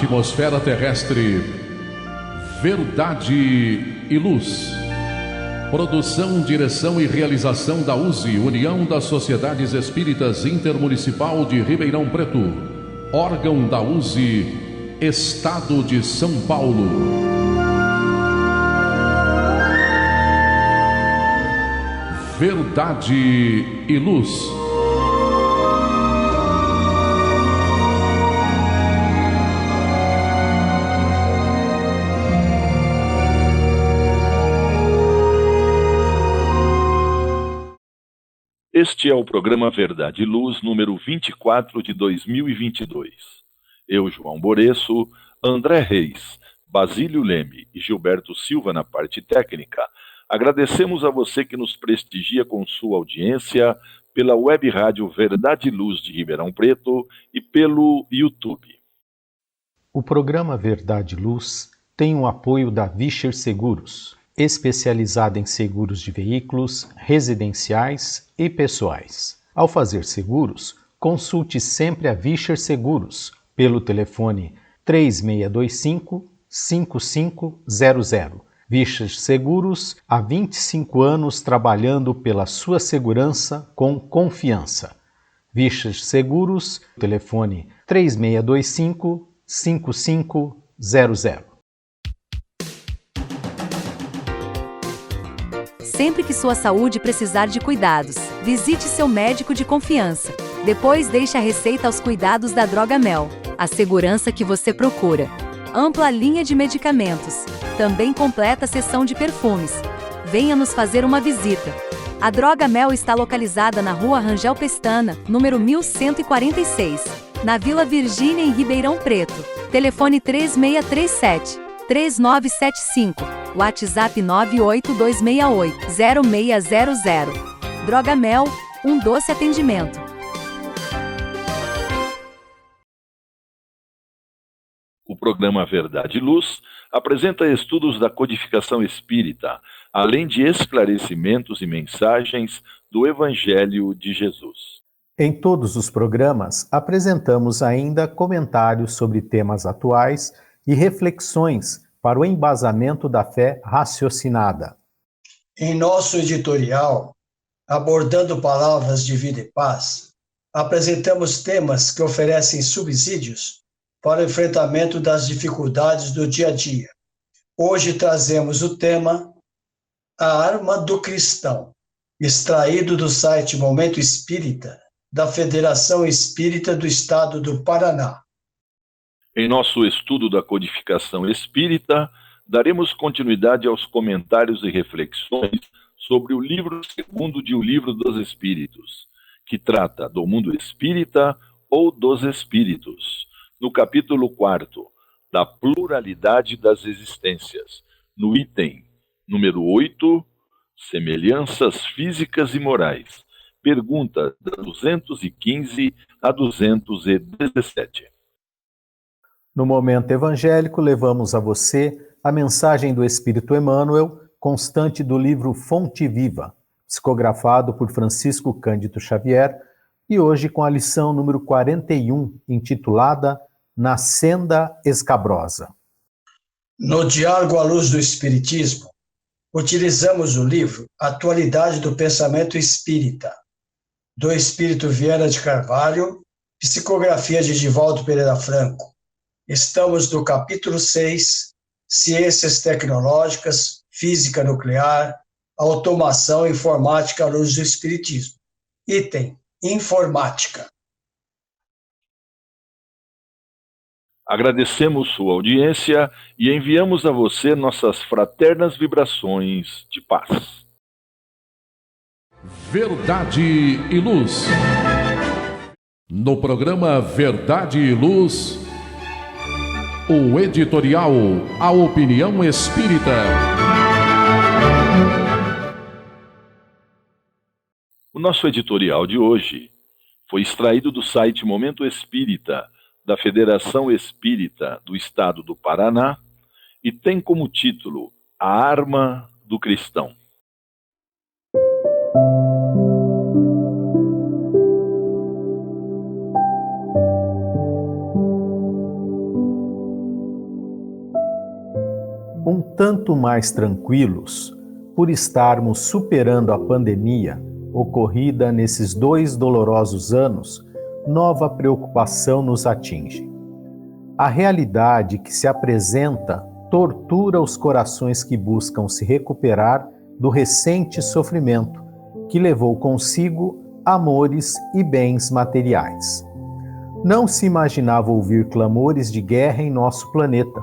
atmosfera terrestre, Verdade e Luz. Produção, direção e realização da USE, União das Sociedades Espíritas Intermunicipal de Ribeirão Preto. Órgão da USE, Estado de São Paulo. Verdade e Luz. Este é o programa Verdade e Luz, número 24 de 2022. Eu, João Boreço, André Reis, Basílio Leme e Gilberto Silva na parte técnica. Agradecemos a você que nos prestigia com sua audiência pela web rádio Verdade e Luz de Ribeirão Preto e pelo YouTube. O programa Verdade e Luz tem o apoio da Vischer Seguros, especializada em seguros de veículos, residenciais e pessoais. Ao fazer seguros, consulte sempre a Vischer Seguros pelo telefone 3625-5500. Vischer Seguros, há 25 anos trabalhando pela sua segurança com confiança. Vischer Seguros, telefone 3625-5500. Sempre que sua saúde precisar de cuidados, visite seu médico de confiança. Depois deixe a receita aos cuidados da Drogamel, a segurança que você procura. Ampla linha de medicamentos. Também completa seção de perfumes. Venha nos fazer uma visita. A Drogamel está localizada na Rua Rangel Pestana, número 1146, na Vila Virgínia, em Ribeirão Preto. Telefone 3637-3975. WhatsApp 98268-0600. Drogamel, um doce atendimento. O programa Verdade e Luz apresenta estudos da codificação espírita, além de esclarecimentos e mensagens do Evangelho de Jesus. Em todos os programas, apresentamos ainda comentários sobre temas atuais e reflexões para o embasamento da fé raciocinada. Em nosso editorial, abordando palavras de vida e paz, apresentamos temas que oferecem subsídios para o enfrentamento das dificuldades do dia a dia. Hoje trazemos o tema A Arma do Cristão, extraído do site Momento Espírita, da Federação Espírita do Estado do Paraná. Em nosso estudo da codificação espírita, daremos continuidade aos comentários e reflexões sobre o livro segundo de O Livro dos Espíritos, que trata do mundo espírita ou dos espíritos, no capítulo 4, da pluralidade das existências, no item número 8, semelhanças físicas e morais, pergunta 215 a 217. No Momento Evangélico, levamos a você a mensagem do Espírito Emmanuel, constante do livro Fonte Viva, psicografado por Francisco Cândido Xavier, e hoje com a lição número 41, intitulada Na Senda Escabrosa. No Diálogo à Luz do Espiritismo, utilizamos o livro Atualidade do Pensamento Espírita, do Espírito Viana de Carvalho, psicografia de Divaldo Pereira Franco. Estamos no capítulo 6, Ciências Tecnológicas, Física Nuclear, Automação e Informática à Luz do Espiritismo. Item: Informática. Agradecemos sua audiência e enviamos a você nossas fraternas vibrações de paz. Verdade e Luz. No programa Verdade e Luz, o editorial A Opinião Espírita. O nosso editorial de hoje foi extraído do site Momento Espírita, da Federação Espírita do Estado do Paraná, e tem como título A Arma do Cristão. tanto mais tranquilos por estarmos superando a pandemia ocorrida nesses 2 dolorosos anos. Nova preocupação nos atinge. A realidade que se apresenta tortura os corações que buscam se recuperar do recente sofrimento que levou consigo amores e bens materiais. Não se imaginava ouvir clamores de guerra em nosso planeta.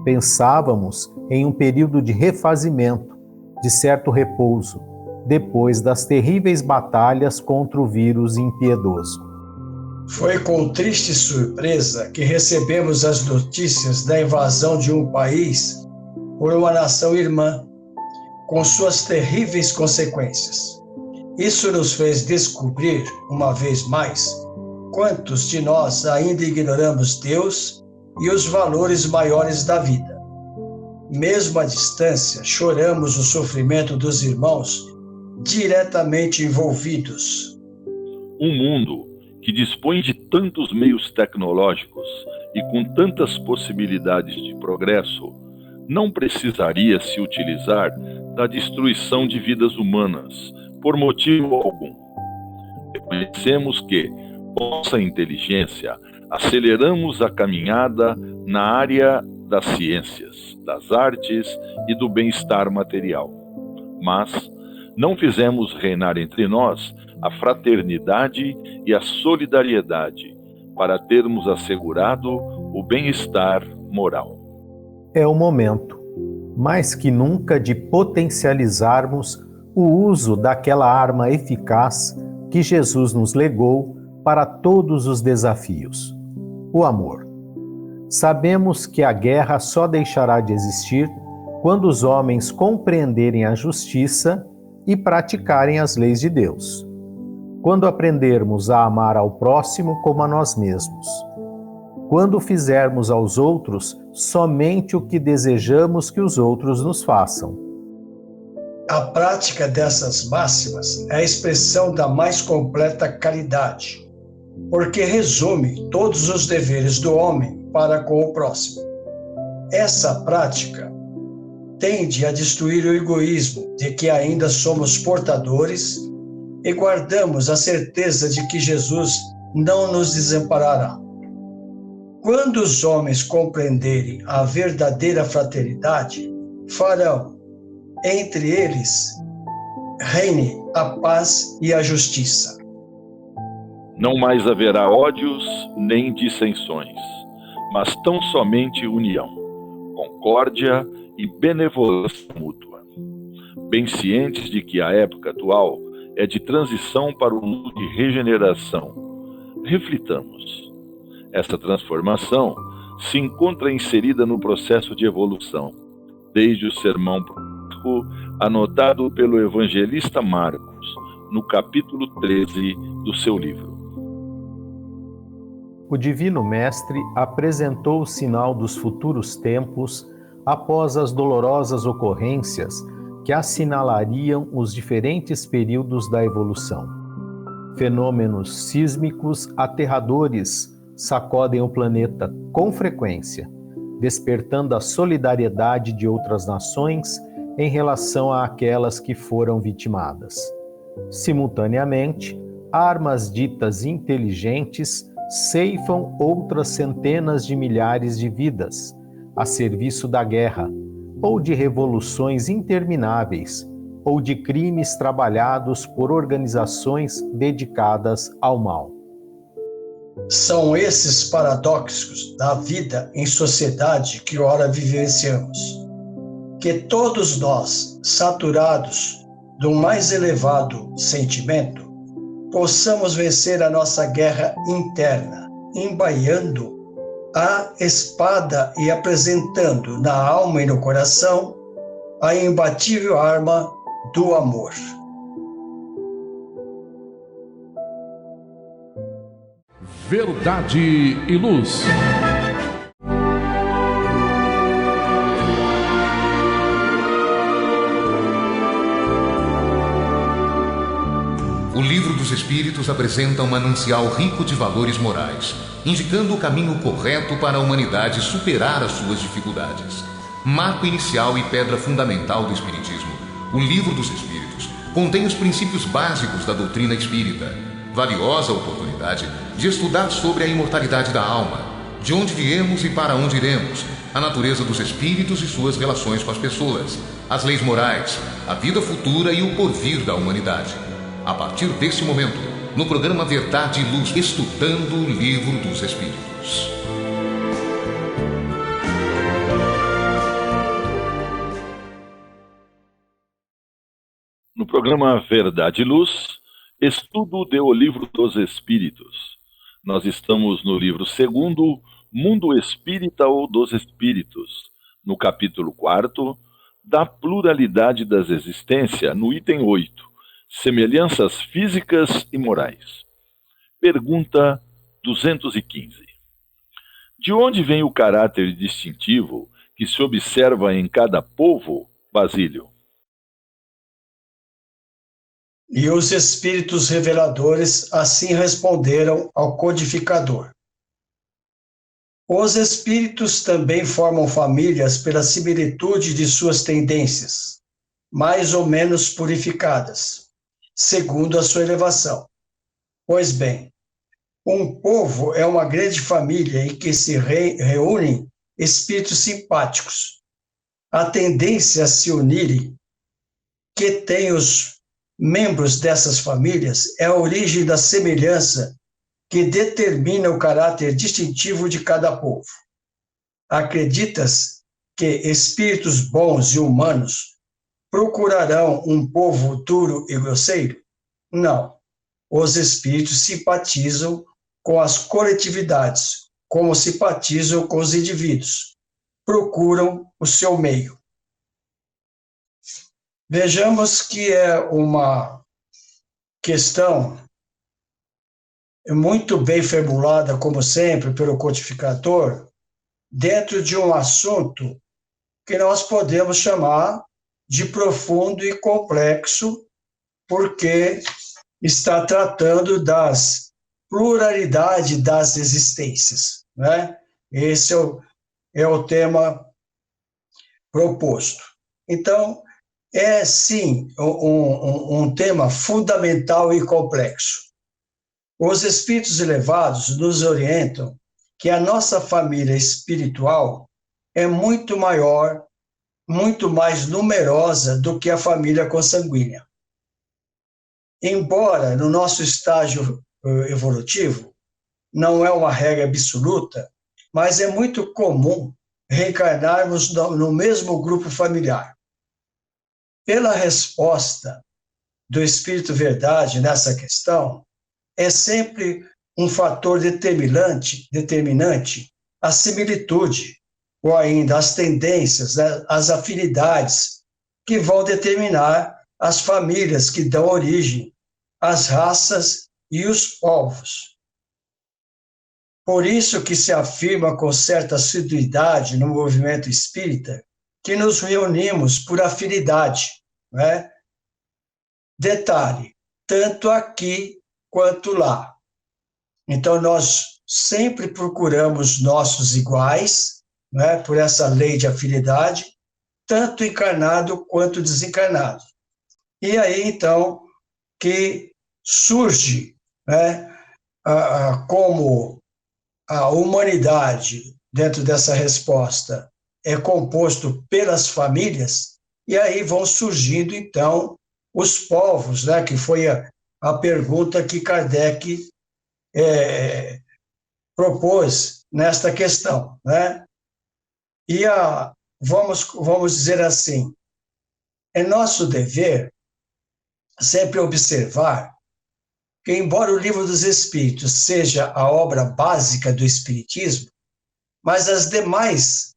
Pensávamos em um período de refazimento, de certo repouso, depois das terríveis batalhas contra o vírus impiedoso. Foi com triste surpresa que recebemos as notícias da invasão de um país por uma nação irmã, com suas terríveis consequências. Isso nos fez descobrir, uma vez mais, quantos de nós ainda ignoramos Deus e os valores maiores da vida. Mesmo à distância, choramos o sofrimento dos irmãos diretamente envolvidos. Um mundo que dispõe de tantos meios tecnológicos e com tantas possibilidades de progresso, não precisaria se utilizar da destruição de vidas humanas por motivo algum. Reconhecemos que, com nossa inteligência, aceleramos a caminhada na área das ciências, das artes e do bem-estar material. Mas não fizemos reinar entre nós a fraternidade e a solidariedade para termos assegurado o bem-estar moral. É o momento, mais que nunca, de potencializarmos o uso daquela arma eficaz que Jesus nos legou para todos os desafios: o amor. Sabemos que a guerra só deixará de existir quando os homens compreenderem a justiça e praticarem as leis de Deus. Quando aprendermos a amar ao próximo como a nós mesmos. Quando fizermos aos outros somente o que desejamos que os outros nos façam. A prática dessas máximas é a expressão da mais completa caridade, porque resume todos os deveres do homem para com o próximo. Essa prática tende a destruir o egoísmo de que ainda somos portadores e guardamos a certeza de que Jesus não nos desamparará. Quando os homens compreenderem a verdadeira fraternidade, farão entre eles reine a paz e a justiça. Não mais haverá ódios nem dissensões, mas tão somente união, concórdia e benevolência mútua. Bem cientes de que a época atual é de transição para o mundo de regeneração, reflitamos. Essa transformação se encontra inserida no processo de evolução, desde o sermão profético anotado pelo evangelista Marcos, no capítulo 13 do seu livro. O Divino Mestre apresentou o sinal dos futuros tempos após as dolorosas ocorrências que assinalariam os diferentes períodos da evolução. Fenômenos sísmicos aterradores sacodem o planeta com frequência, despertando a solidariedade de outras nações em relação àquelas que foram vitimadas. Simultaneamente, armas ditas inteligentes ceifam outras centenas de milhares de vidas a serviço da guerra, ou de revoluções intermináveis, ou de crimes trabalhados por organizações dedicadas ao mal. São esses paradoxos da vida em sociedade que ora vivenciamos, que todos nós, saturados do mais elevado sentimento, possamos vencer a nossa guerra interna, embaiando a espada e apresentando na alma e no coração a imbatível arma do amor. Verdade e Luz. O Livro dos Espíritos apresenta um manancial rico de valores morais, indicando o caminho correto para a humanidade superar as suas dificuldades. marco inicial e pedra fundamental do Espiritismo, o Livro dos Espíritos contém os princípios básicos da doutrina espírita, valiosa oportunidade de estudar sobre a imortalidade da alma, de onde viemos e para onde iremos, a natureza dos espíritos e suas relações com as pessoas, as leis morais, a vida futura e o porvir da humanidade. A partir desse momento, no programa Verdade e Luz, estudando o Livro dos Espíritos. No programa Verdade e Luz, estudo do Livro dos Espíritos. Nós estamos no livro 2º, Mundo Espírita ou dos Espíritos, no capítulo 4, da pluralidade das existências, no item 8, semelhanças físicas e morais. Pergunta 215. De onde vem o caráter distintivo que se observa em cada povo, Basílio? E os espíritos reveladores assim responderam ao codificador. Os espíritos também formam famílias pela similitude de suas tendências, mais ou menos purificadas, segundo a sua elevação. Pois bem, um povo é uma grande família em que se reúnem espíritos simpáticos. A tendência a se unirem, que tem os membros dessas famílias, é a origem da semelhança que determina o caráter distintivo de cada povo. Acreditas que espíritos bons e humanos procurarão um povo duro e grosseiro? Não. Os espíritos simpatizam com as coletividades, como simpatizam com os indivíduos. Procuram o seu meio. Vejamos que é uma questão muito bem formulada, como sempre, pelo codificador, dentro de um assunto que nós podemos chamar de profundo e complexo, porque está tratando das pluralidade das existências, né? Esse é o tema proposto. Então, é sim um tema fundamental e complexo. Os espíritos elevados nos orientam que a nossa família espiritual é muito maior, muito mais numerosa do que a família consanguínea. Embora no nosso estágio evolutivo não é uma regra absoluta, mas é muito comum reencarnarmos no mesmo grupo familiar. Pela resposta do Espírito Verdade nessa questão, é sempre um fator determinante a similitude, ou ainda as tendências, as afinidades, que vão determinar as famílias que dão origem às raças e os povos. Por isso que se afirma com certa assiduidade no movimento espírita que nos reunimos por afinidade, né? Detalhe, tanto aqui quanto lá. Então, nós sempre procuramos nossos iguais, né, por essa lei de afinidade, tanto encarnado quanto desencarnado. E aí, então, que surge, né, como a humanidade, dentro dessa resposta, é composto pelas famílias, e aí vão surgindo, então, os povos, né, que foi a pergunta que Kardec propôs nesta questão, né? E vamos dizer assim, é nosso dever sempre observar que, embora o Livro dos Espíritos seja a obra básica do Espiritismo, mas as demais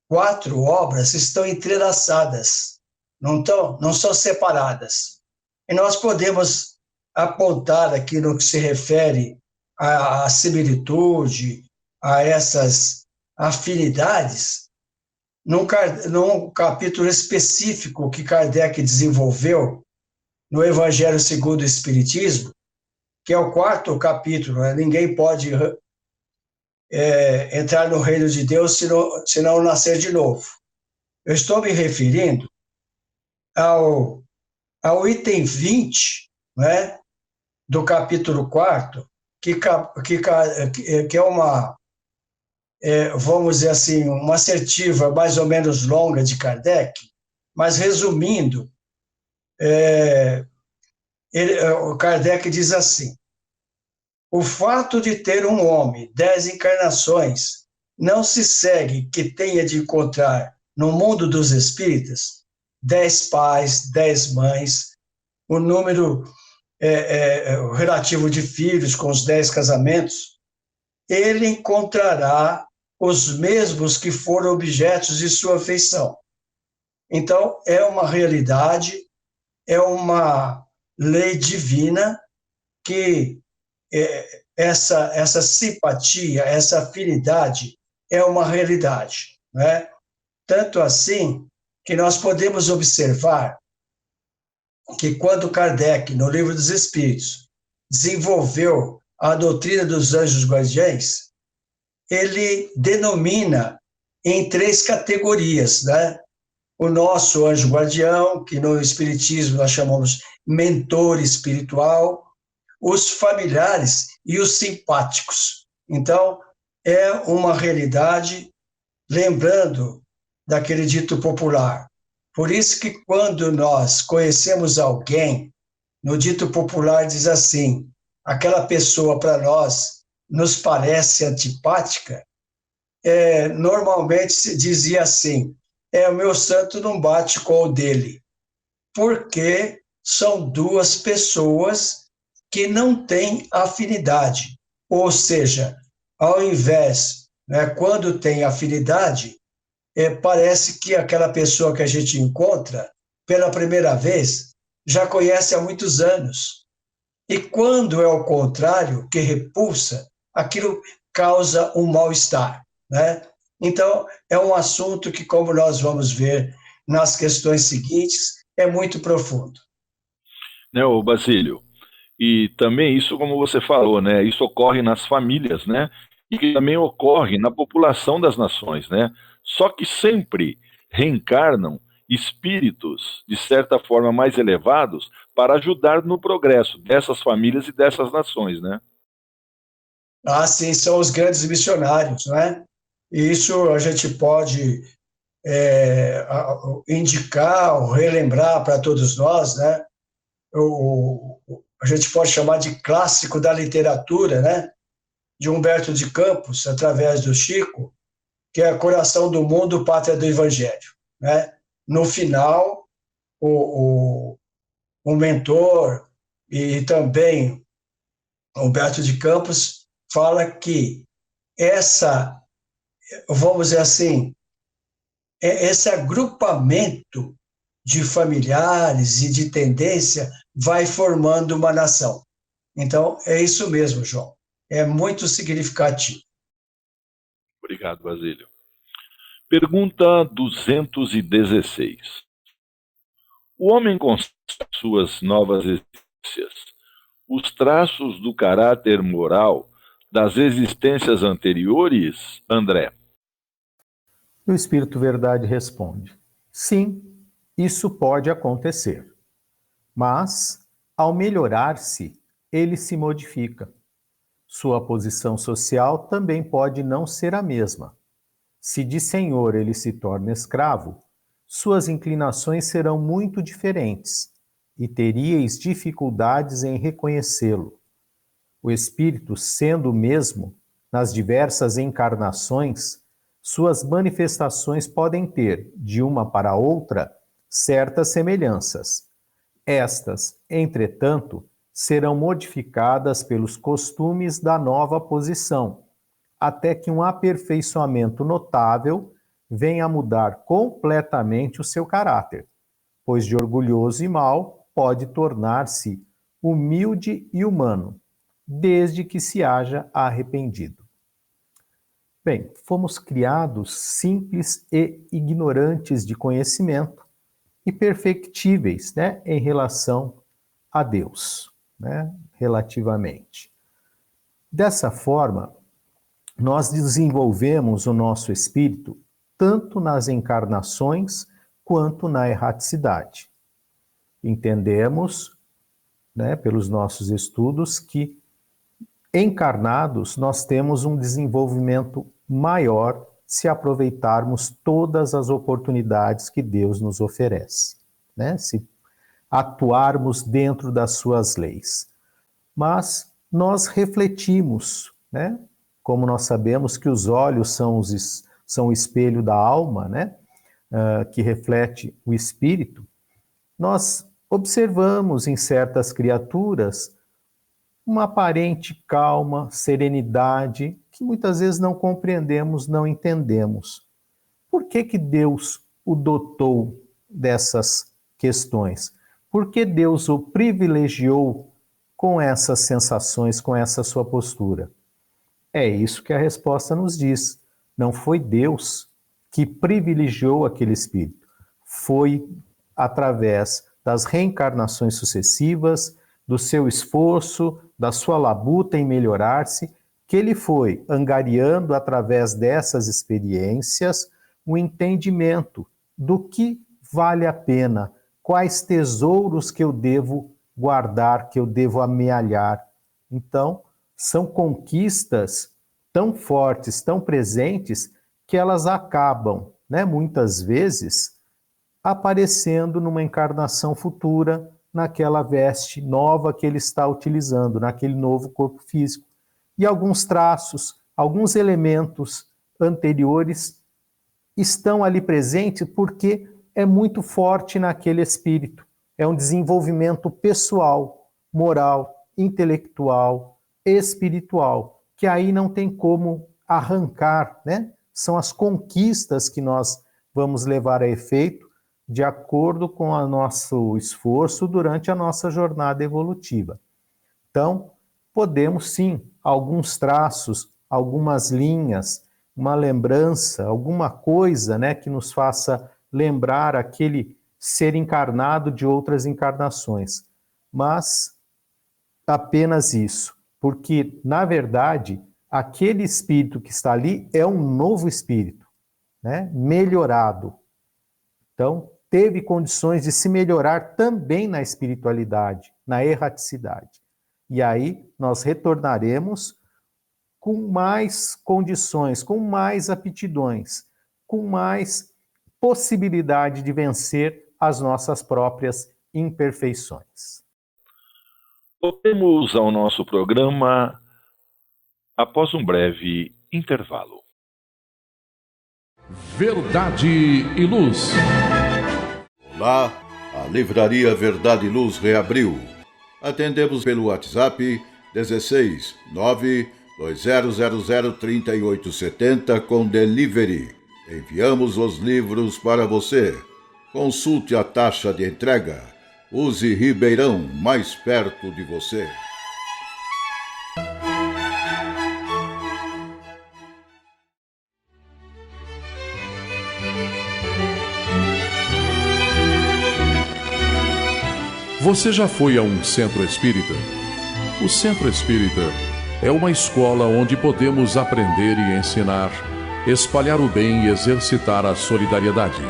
4 obras estão entrelaçadas, não são separadas. E nós podemos apontar aqui no que se refere à similitude, a essas afinidades, num capítulo específico que Kardec desenvolveu no Evangelho segundo o Espiritismo, que é o 4º capítulo, né? Ninguém pode entrar no reino de Deus se não nascer de novo. Eu estou me referindo ao item 20, né, do capítulo 4, que é uma, vamos dizer assim, uma assertiva mais ou menos longa de Kardec, mas resumindo, o Kardec diz assim: o fato de ter um homem 10 encarnações não se segue que tenha de encontrar no mundo dos espíritos 10 pais, 10 mães, o número o relativo de filhos com os 10 casamentos. Ele encontrará os mesmos que foram objetos de sua afeição. Então, é uma realidade, é uma lei divina que essa simpatia, essa afinidade é uma realidade, né? Tanto assim que nós podemos observar que quando Kardec, no Livro dos Espíritos, desenvolveu a doutrina dos anjos guardiães, ele denomina em 3 categorias, né? O nosso anjo guardião, que no Espiritismo nós chamamos mentor espiritual, os familiares e os simpáticos. Então, é uma realidade, lembrando daquele dito popular. Por isso que quando nós conhecemos alguém, no dito popular diz assim, aquela pessoa para nós nos parece antipática, normalmente se dizia assim, o meu santo não bate com o dele, porque são 2 pessoas que não têm afinidade. Ou seja, ao invés, né, quando tem afinidade, parece que aquela pessoa que a gente encontra pela primeira vez já conhece há muitos anos. E quando é o contrário, que repulsa, aquilo causa um mal-estar, né? Então, é um assunto que, como nós vamos ver nas questões seguintes, é muito profundo. Né, ô Basílio? E também isso, como você falou, né? Isso ocorre nas famílias, né? E que também ocorre na população das nações, né? Só que sempre reencarnam espíritos, de certa forma, mais elevados para ajudar no progresso dessas famílias e dessas nações, né? Ah, sim, são os grandes missionários, né? E isso a gente pode indicar ou relembrar para todos nós, né? A gente pode chamar de clássico da literatura, né? De Humberto de Campos, através do Chico, que é Coração do Mundo, Pátria do Evangelho, né? No final, o mentor e também Humberto de Campos fala que vamos dizer assim, esse agrupamento de familiares e de tendência vai formando uma nação. Então, é isso mesmo, João. É muito significativo. Obrigado, Basílio. Pergunta 216. O homem constrói suas novas existências, os traços do caráter moral das existências anteriores, André? O Espírito Verdade responde: sim, isso pode acontecer. Mas, ao melhorar-se, ele se modifica. Sua posição social também pode não ser a mesma. Se de senhor ele se torna escravo, suas inclinações serão muito diferentes e teríeis dificuldades em reconhecê-lo. O espírito, sendo o mesmo, nas diversas encarnações, suas manifestações podem ter, de uma para outra, certas semelhanças. Estas, entretanto, serão modificadas pelos costumes da nova posição, até que um aperfeiçoamento notável venha a mudar completamente o seu caráter, pois de orgulhoso e mau pode tornar-se humilde e humano, desde que se haja arrependido. Bem, fomos criados simples e ignorantes de conhecimento e perfectíveis, né, em relação a Deus, né, relativamente. Dessa forma, nós desenvolvemos o nosso espírito tanto nas encarnações quanto na erraticidade. Entendemos, né, pelos nossos estudos, que encarnados nós temos um desenvolvimento maior se aproveitarmos todas as oportunidades que Deus nos oferece, né? Se atuarmos dentro das suas leis. Mas nós refletimos, né? Como nós sabemos que os olhos são o espelho da alma, né? Que reflete o espírito, nós observamos em certas criaturas uma aparente calma, serenidade, que muitas vezes não compreendemos, não entendemos. Por que que Deus o dotou dessas questões? Por que Deus o privilegiou com essas sensações, com essa sua postura? É isso que a resposta nos diz. Não foi Deus que privilegiou aquele espírito. Foi através das reencarnações sucessivas, do seu esforço, da sua labuta em melhorar-se, que ele foi angariando através dessas experiências um entendimento do que vale a pena, quais tesouros que eu devo guardar, que eu devo amealhar. Então, são conquistas tão fortes, tão presentes, que elas acabam, né, muitas vezes, aparecendo numa encarnação futura, naquela veste nova que ele está utilizando, naquele novo corpo físico. E alguns traços, alguns elementos anteriores estão ali presentes porque é muito forte naquele espírito. É um desenvolvimento pessoal, moral, intelectual, espiritual, que aí não tem como arrancar, né? São as conquistas que nós vamos levar a efeito de acordo com o nosso esforço durante a nossa jornada evolutiva. Então, podemos sim, alguns traços, algumas linhas, uma lembrança, alguma coisa, né, que nos faça lembrar aquele ser encarnado de outras encarnações. Mas apenas isso, porque, na verdade, aquele espírito que está ali é um novo espírito, né, melhorado. Então, teve condições de se melhorar também na espiritualidade, na erraticidade. E aí nós retornaremos com mais condições, com mais aptidões, com mais possibilidade de vencer as nossas próprias imperfeições. Voltemos ao nosso programa após um breve intervalo. Verdade e Luz. Olá, a Livraria Verdade e Luz reabriu. Atendemos pelo WhatsApp 16 92000 3870 com delivery. Enviamos os livros para você. Consulte a taxa de entrega. Use Ribeirão, mais perto de você. Você já foi a um centro espírita? O centro espírita é uma escola onde podemos aprender e ensinar, espalhar o bem e exercitar a solidariedade.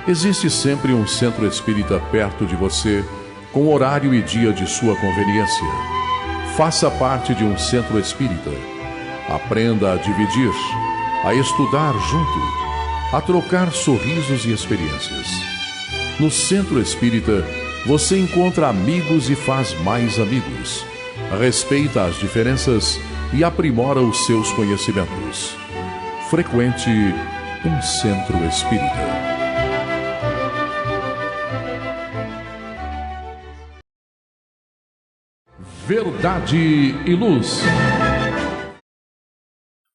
Existe sempre um centro espírita perto de você, com horário e dia de sua conveniência. Faça parte de um centro espírita. Aprenda a dividir, a estudar junto, a trocar sorrisos e experiências. No centro espírita, você encontra amigos e faz mais amigos. Respeita as diferenças e aprimora os seus conhecimentos. Frequente um centro espírita. Verdade e Luz.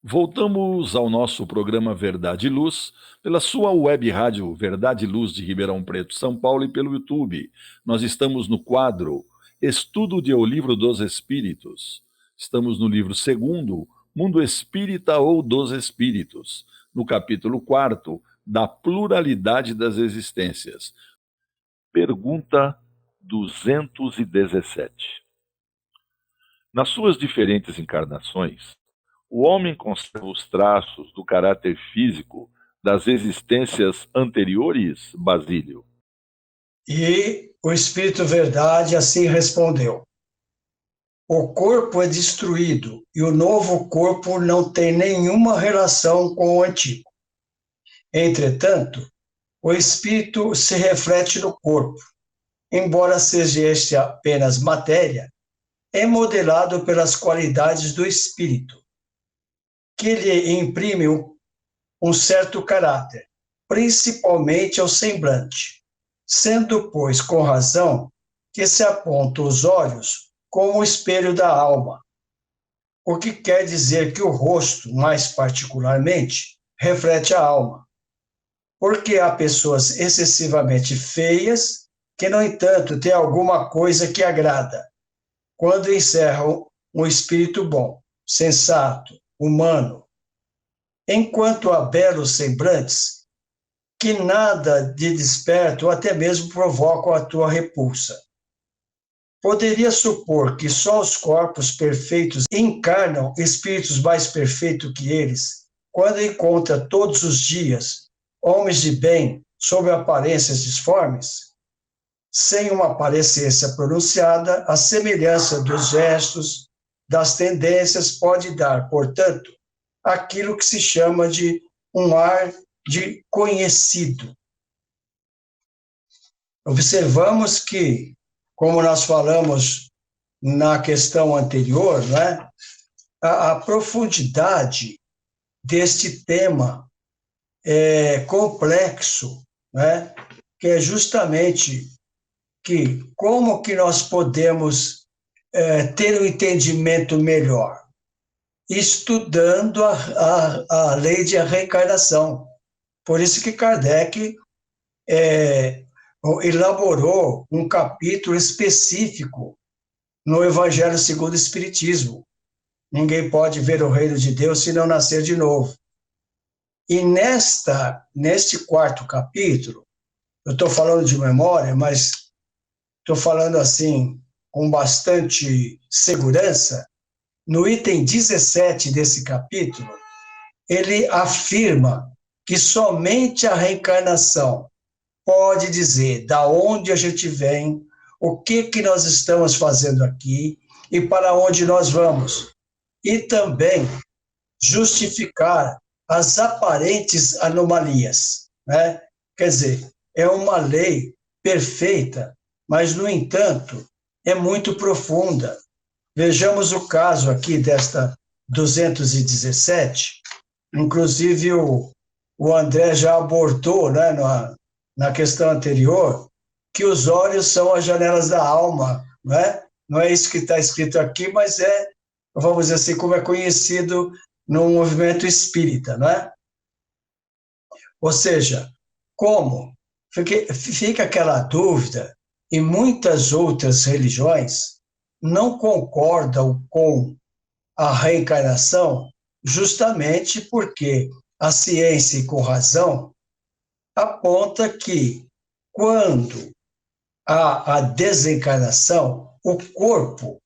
Voltamos ao nosso programa Verdade e Luz, pela sua web rádio Verdade e Luz de Ribeirão Preto, São Paulo, e pelo YouTube. Nós estamos no quadro Estudo de O Livro dos Espíritos. Estamos no livro 2º, Mundo Espírita ou dos Espíritos, no capítulo 4, da pluralidade das existências. Pergunta 217. Nas suas diferentes encarnações, o homem conserva os traços do caráter físico das existências anteriores, Basílio? E o Espírito Verdade assim respondeu: o corpo é destruído e o novo corpo não tem nenhuma relação com o antigo. Entretanto, o Espírito se reflete no corpo. Embora seja este apenas matéria, é modelado pelas qualidades do Espírito, que lhe imprime um certo caráter, principalmente ao semblante, sendo, pois, com razão, que se aponta os olhos como o espelho da alma, o que quer dizer que o rosto, mais particularmente, reflete a alma, porque há pessoas excessivamente feias que, no entanto, têm alguma coisa que agrada, quando encerram um espírito bom, sensato, humano, enquanto há belos semblantes que nada de desperto ou até mesmo provocam a tua repulsa. Poderia supor que só os corpos perfeitos encarnam espíritos mais perfeitos que eles, quando encontra todos os dias homens de bem sob aparências disformes? Sem uma parecência pronunciada, a semelhança dos gestos, das tendências pode dar, portanto, aquilo que se chama de um ar de conhecido. Observamos que, como nós falamos na questão anterior, né, a profundidade deste tema é complexo, né, que é justamente que como que nós podemos ter um entendimento melhor? Estudando a lei de reencarnação. Por isso que Kardec elaborou um capítulo específico no Evangelho segundo o Espiritismo. Ninguém pode ver o reino de Deus se não nascer de novo. E neste quarto capítulo, eu estou falando de memória, mas estou falando assim com bastante segurança. No item 17 desse capítulo, ele afirma que somente a reencarnação pode dizer da onde a gente vem, o que nós estamos fazendo aqui e para onde nós vamos. E também justificar as aparentes anomalias, né? Quer dizer, é uma lei perfeita, mas, no entanto, é muito profunda. Vejamos o caso aqui desta 217, inclusive o André já abordou, né, na questão anterior, que os olhos são as janelas da alma, né? Não é isso que está escrito aqui, mas vamos dizer assim, como é conhecido no movimento espírita, né? Ou seja, como? Fica aquela dúvida, e muitas outras religiões não concordam com a reencarnação justamente porque a ciência, e com razão, aponta que quando há a desencarnação, o corpo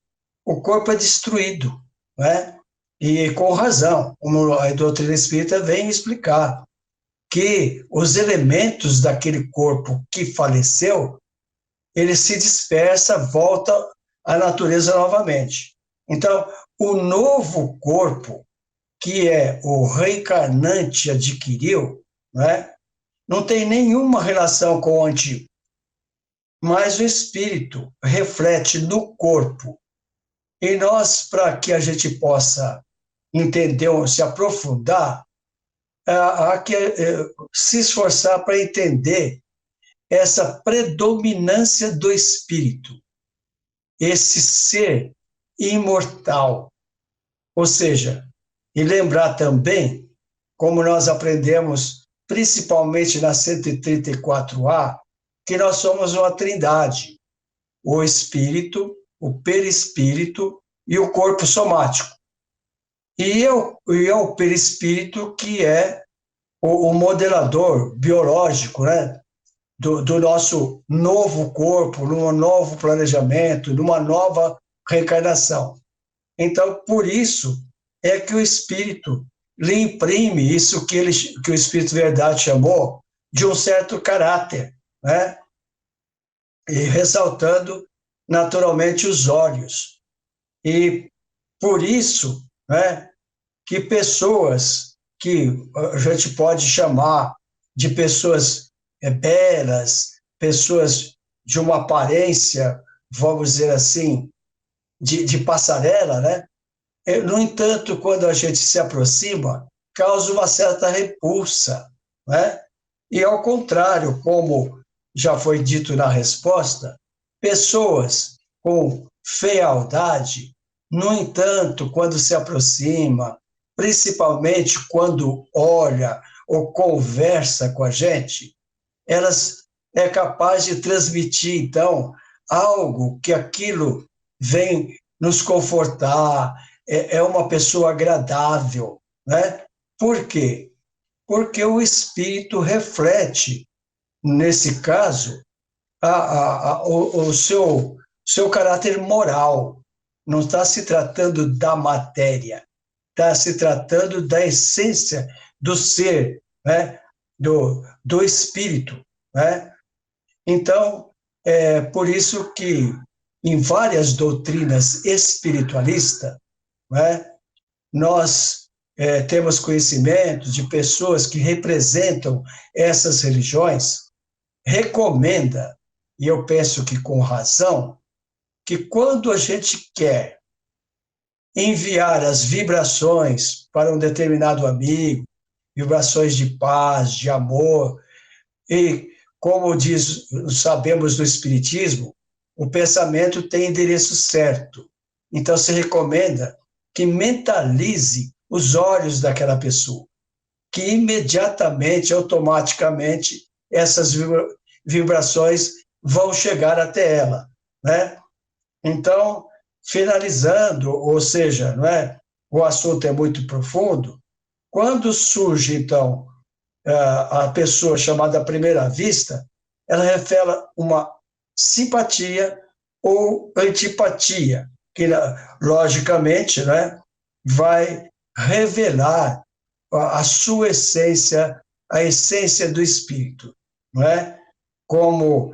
é destruído, né? E com razão, como a doutrina espírita vem explicar, que os elementos daquele corpo que faleceu, ele se dispersa, volta à natureza novamente. Então, o novo corpo, que o reencarnante adquiriu, né, não tem nenhuma relação com o antigo. Mas o espírito reflete no corpo. E nós, para que a gente possa entender ou se aprofundar, há que se esforçar para entender essa predominância do espírito, esse ser imortal. Ou seja, e lembrar também, como nós aprendemos, principalmente na 134A, que nós somos uma trindade, o espírito, o perispírito e o corpo somático. E é o perispírito que é o modelador biológico, né, do nosso novo corpo, num novo planejamento, numa nova reencarnação. Então, por isso é que o espírito lhe imprime isso que o Espírito Verdade chamou de um certo caráter, né? E ressaltando naturalmente os olhos. E por isso, né, que pessoas que a gente pode chamar de pessoas belas, pessoas de uma aparência, vamos dizer assim, de passarela, né? No entanto, quando a gente se aproxima, causa uma certa repulsa, né? E ao contrário, como já foi dito na resposta, pessoas com fealdade, no entanto, quando se aproxima, principalmente quando olha ou conversa com a gente, elas é capaz de transmitir, então, algo que aquilo vem nos confortar, é uma pessoa agradável, né? Por quê? Porque o espírito reflete, nesse caso, o seu caráter moral. Não está se tratando da matéria, está se tratando da essência do ser, né? do espírito, né? Então, é por isso que em várias doutrinas espiritualistas, né, nós temos conhecimento de pessoas que representam essas religiões, recomenda, e eu penso que com razão, que quando a gente quer enviar as vibrações para um determinado amigo, vibrações de paz, de amor, e como sabemos do Espiritismo, o pensamento tem endereço certo. Então se recomenda que mentalize os olhos daquela pessoa, que imediatamente, automaticamente, essas vibrações vão chegar até ela, né? Então, finalizando, ou seja, não é? O assunto é muito profundo. Quando surge, então, a pessoa chamada à primeira vista, ela revela uma simpatia ou antipatia, que, logicamente, né, vai revelar a sua essência, a essência do espírito, não é? Como,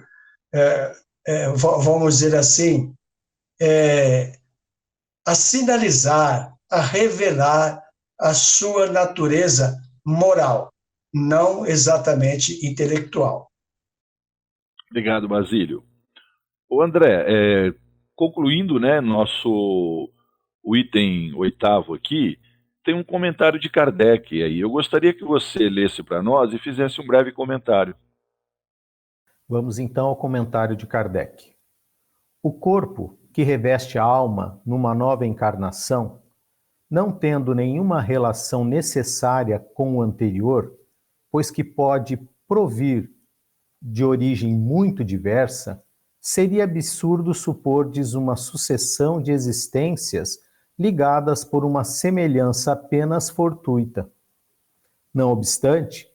vamos dizer assim, a sinalizar, a revelar a sua natureza moral, não exatamente intelectual. Obrigado, Basílio. O André, concluindo, né, o item 8º aqui, tem um comentário de Kardec aí. Eu gostaria que você lesse para nós e fizesse um breve comentário. Vamos então ao comentário de Kardec. O corpo que reveste a alma numa nova encarnação, não tendo nenhuma relação necessária com o anterior, pois que pode provir de origem muito diversa, seria absurdo supordes uma sucessão de existências ligadas por uma semelhança apenas fortuita. Não obstante,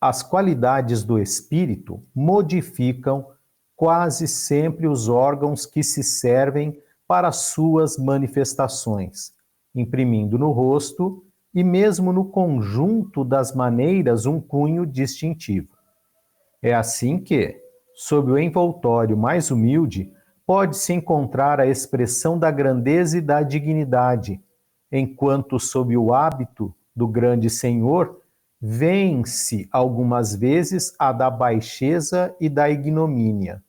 as qualidades do espírito modificam quase sempre os órgãos que se servem para suas manifestações, imprimindo no rosto e mesmo no conjunto das maneiras um cunho distintivo. É assim que, sob o envoltório mais humilde, pode-se encontrar a expressão da grandeza e da dignidade, enquanto sob o hábito do grande senhor, vence algumas vezes a da baixeza e da ignomínia.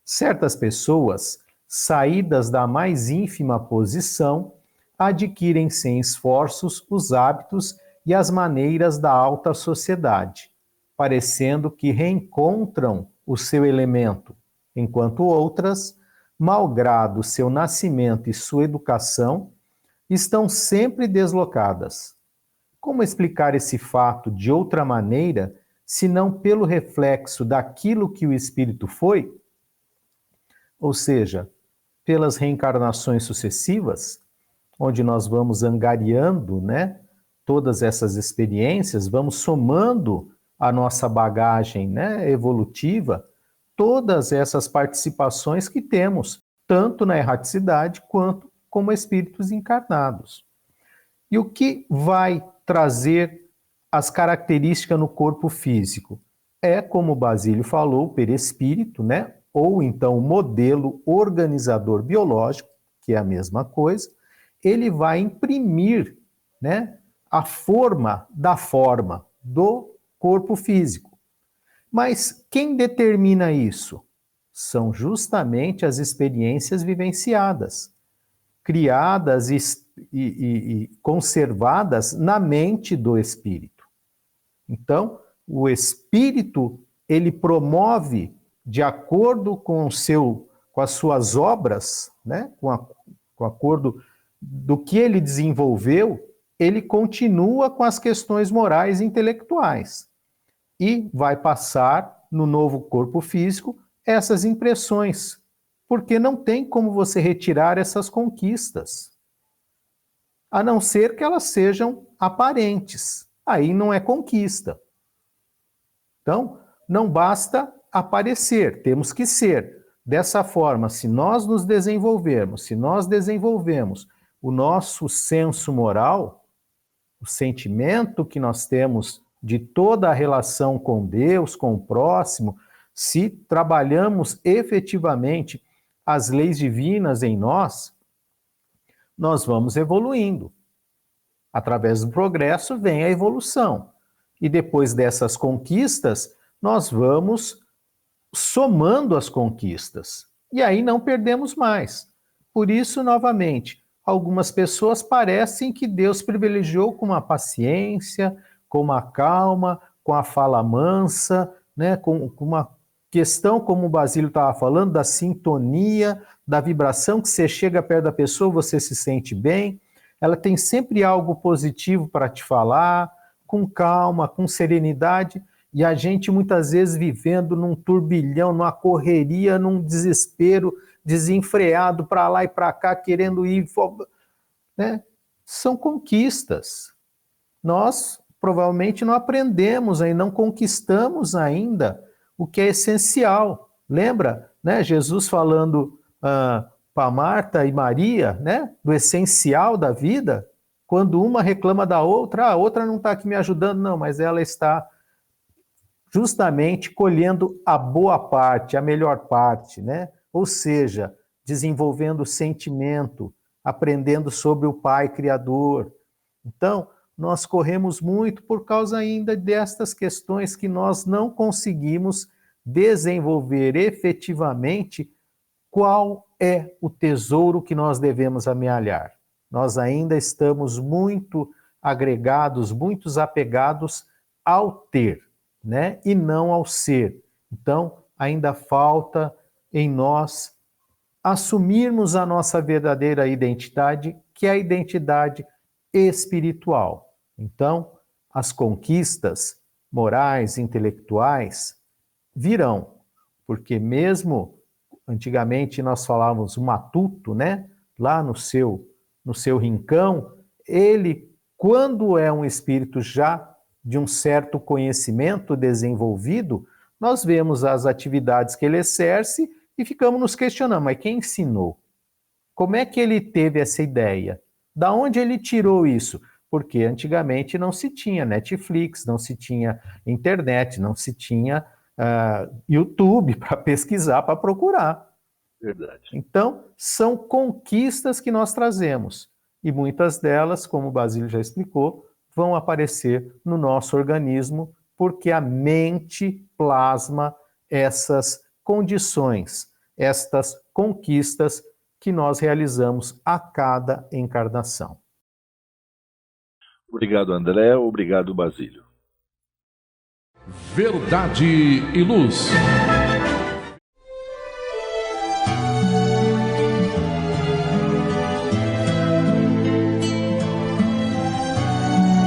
Certas pessoas, saídas da mais ínfima posição, adquirem sem esforços os hábitos e as maneiras da alta sociedade, parecendo que reencontram o seu elemento, enquanto outras, malgrado seu nascimento e sua educação, estão sempre deslocadas. Como explicar esse fato de outra maneira, senão pelo reflexo daquilo que o espírito foi? Ou seja, pelas reencarnações sucessivas, onde nós vamos angariando, né, todas essas experiências, vamos somando a nossa bagagem, né, evolutiva, todas essas participações que temos, tanto na erraticidade quanto como espíritos encarnados. E o que vai trazer as características no corpo físico? É, como o Basílio falou, o perispírito, né? Ou então o modelo organizador biológico, que é a mesma coisa, ele vai imprimir, né, a forma da forma do corpo físico. Mas quem determina isso? São justamente as experiências vivenciadas, criadas e conservadas na mente do espírito. Então, o espírito, ele promove, de acordo com as suas obras, né, com acordo do que ele desenvolveu, ele continua com as questões morais e intelectuais e vai passar no novo corpo físico essas impressões, porque não tem como você retirar essas conquistas, a não ser que elas sejam aparentes. Aí não é conquista. Então, não basta aparecer, temos que ser. Dessa forma, se nós nos desenvolvermos, se nós desenvolvemos o nosso senso moral, o sentimento que nós temos de toda a relação com Deus, com o próximo, se trabalhamos efetivamente as leis divinas em nós, nós vamos evoluindo. Através do progresso vem a evolução. E depois dessas conquistas, nós vamos somando as conquistas. E aí não perdemos mais. Por isso, novamente, algumas pessoas parecem que Deus privilegiou com a paciência, com uma calma, com a fala mansa, né, com uma questão, como o Basílio estava falando, da sintonia, da vibração, que você chega perto da pessoa, você se sente bem. Ela tem sempre algo positivo para te falar, com calma, com serenidade, e a gente muitas vezes vivendo num turbilhão, numa correria, num desespero, desenfreado para lá e para cá, querendo ir, né? São conquistas. Nós provavelmente não aprendemos ainda, não conquistamos ainda o que é essencial. Lembra, né, Jesus falando para Marta e Maria, né, do essencial da vida? Quando uma reclama da outra, a outra não está aqui me ajudando, não, mas ela está justamente colhendo a boa parte, a melhor parte, né? Ou seja, desenvolvendo o sentimento, aprendendo sobre o Pai Criador. Então, nós corremos muito por causa ainda destas questões que nós não conseguimos desenvolver efetivamente qual é o tesouro que nós devemos amealhar. Nós ainda estamos muito agregados, muito apegados ao ter, né? E não ao ser. Então, ainda falta em nós assumirmos a nossa verdadeira identidade, que é a identidade espiritual. Então, as conquistas morais, intelectuais virão, porque mesmo antigamente nós falávamos o matuto, né? Lá no seu rincão, ele, quando é um espírito já de um certo conhecimento desenvolvido, nós vemos as atividades que ele exerce e ficamos nos questionando, mas quem ensinou? Como é que ele teve essa ideia? Da onde ele tirou isso? Porque antigamente não se tinha Netflix, não se tinha internet, não se tinha YouTube para pesquisar, para procurar. Verdade. Então, são conquistas que nós trazemos. E muitas delas, como o Basílio já explicou, vão aparecer no nosso organismo, porque a mente plasma essas condições, estas conquistas que nós realizamos a cada encarnação. Obrigado, André. Obrigado, Basílio. Verdade e Luz.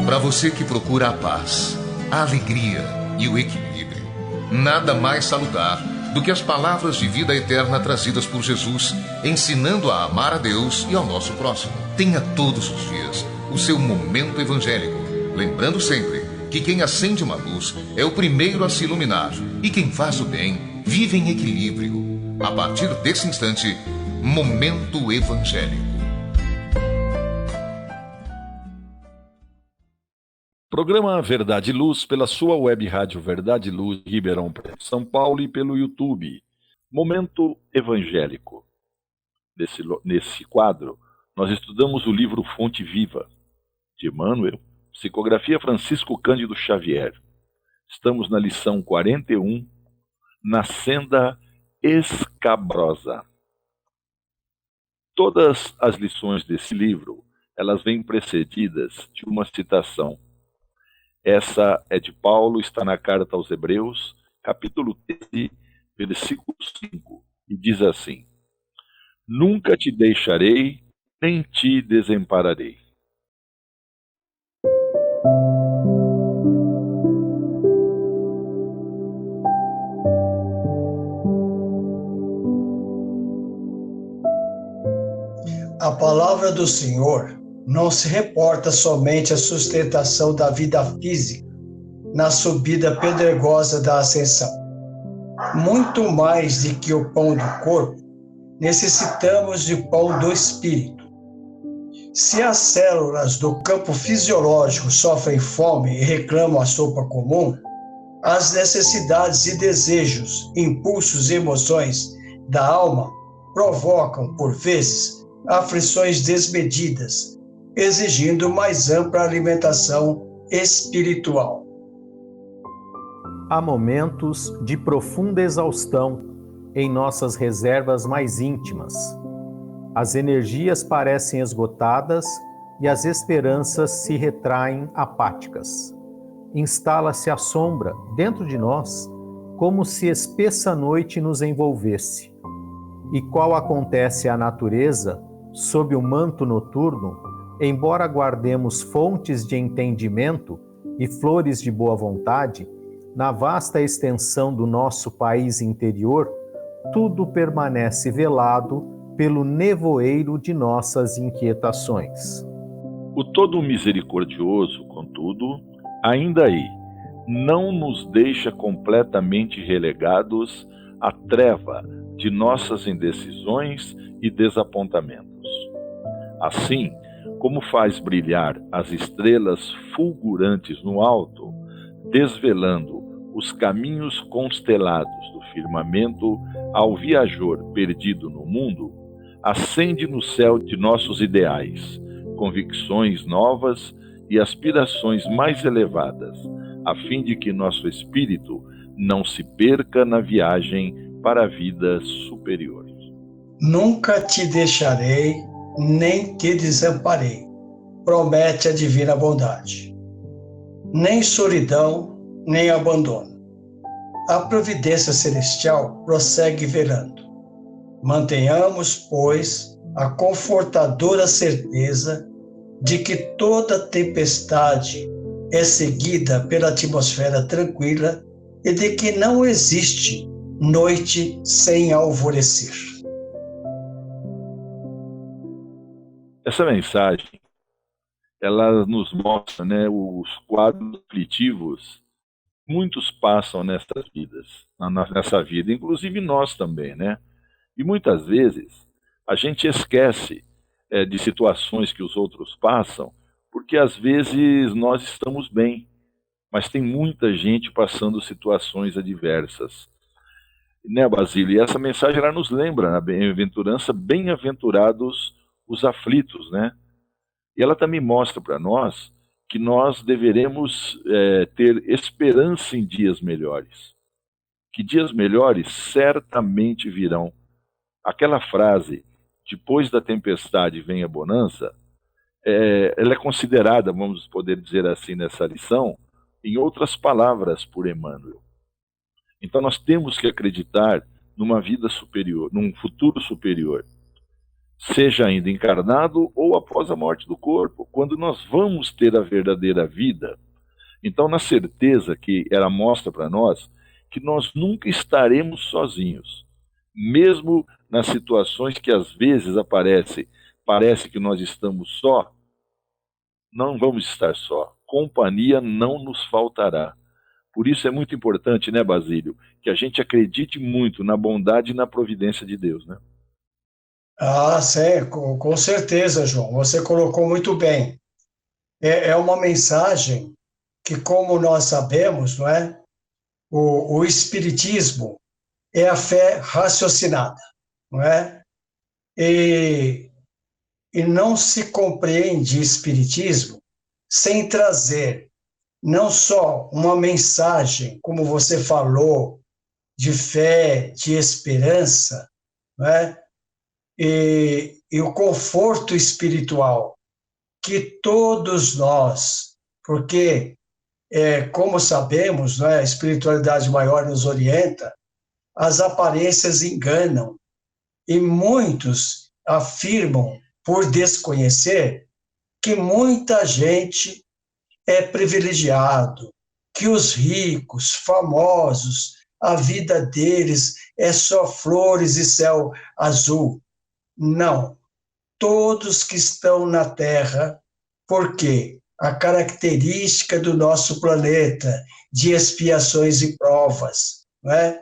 Para você que procura a paz, a alegria e o equilíbrio, nada mais salutar do que as palavras de vida eterna trazidas por Jesus, ensinando a amar a Deus e ao nosso próximo. Tenha todos os dias o seu momento evangélico, lembrando sempre que quem acende uma luz é o primeiro a se iluminar e quem faz o bem vive em equilíbrio. A partir desse instante, Momento Evangélico. Programa Verdade e Luz pela sua web rádio Verdade e Luz, Ribeirão Preto, São Paulo, e pelo YouTube. Momento Evangélico. Nesse quadro, nós estudamos o livro Fonte Viva, de Emmanuel, psicografia Francisco Cândido Xavier. Estamos na lição 41, na senda escabrosa. Todas as lições desse livro, elas vêm precedidas de uma citação. Essa é de Paulo, está na carta aos Hebreus, capítulo 13, versículo 5, e diz assim: Nunca te deixarei, nem te desampararei. A palavra do Senhor não se reporta somente à sustentação da vida física na subida pedregosa da ascensão. Muito mais do que o pão do corpo, necessitamos de pão do espírito. Se as células do campo fisiológico sofrem fome e reclamam a sopa comum, as necessidades e desejos, impulsos e emoções da alma provocam, por vezes, aflições desmedidas, exigindo mais ampla alimentação espiritual. Há momentos de profunda exaustão em nossas reservas mais íntimas. As energias parecem esgotadas e as esperanças se retraem apáticas. Instala-se a sombra dentro de nós, como se espessa noite nos envolvesse. E qual acontece à natureza, sob o manto noturno, embora guardemos fontes de entendimento e flores de boa vontade, na vasta extensão do nosso país interior, tudo permanece velado pelo nevoeiro de nossas inquietações. O Todo Misericordioso, contudo, ainda aí, não nos deixa completamente relegados à treva de nossas indecisões e desapontamentos. Assim, como faz brilhar as estrelas fulgurantes no alto, desvelando os caminhos constelados do firmamento ao viajor perdido no mundo, acende no céu de nossos ideais, convicções novas e aspirações mais elevadas, a fim de que nosso espírito não se perca na viagem para a vida superior. Nunca te deixarei, nem te desamparei, promete a divina bondade. Nem solidão, nem abandono. A providência celestial prossegue velando. Mantenhamos, pois, a confortadora certeza de que toda tempestade é seguida pela atmosfera tranquila e de que não existe noite sem alvorecer. Essa mensagem, ela nos mostra, os quadros aflitivos que muitos passam nessas vidas, nessa vida, inclusive nós também, E muitas vezes a gente esquece de situações que os outros passam, porque às vezes nós estamos bem, mas tem muita gente passando situações adversas. Basílio? E essa mensagem ela nos lembra na bem-aventurança, bem-aventurados os aflitos, E ela também mostra para nós que nós deveremos ter esperança em dias melhores. Que dias melhores certamente virão. Aquela frase, depois da tempestade vem a bonança, ela é considerada, vamos poder dizer assim nessa lição, em outras palavras por Emmanuel. Então nós temos que acreditar numa vida superior, num futuro superior, seja ainda encarnado ou após a morte do corpo, quando nós vamos ter a verdadeira vida. Então, na certeza que ela mostra para nós que nós nunca estaremos sozinhos, mesmo nas situações que às vezes parece que nós estamos só, não vamos estar só. Companhia não nos faltará. Por isso é muito importante, Basílio, que a gente acredite muito na bondade e na providência de Deus, Ah, sim, com certeza, João. Você colocou muito bem. É uma mensagem que, como nós sabemos, não é? O Espiritismo é a fé raciocinada, não é? E não se compreende Espiritismo sem trazer não só uma mensagem, como você falou, de fé, de esperança, não é? E o conforto espiritual que todos nós, porque, como sabemos, não é? A espiritualidade maior nos orienta, as aparências enganam, e muitos afirmam, por desconhecer, que muita gente é privilegiado, que os ricos, famosos, a vida deles é só flores e céu azul. Não. Todos que estão na Terra, porque a característica do nosso planeta de expiações e provas, não é?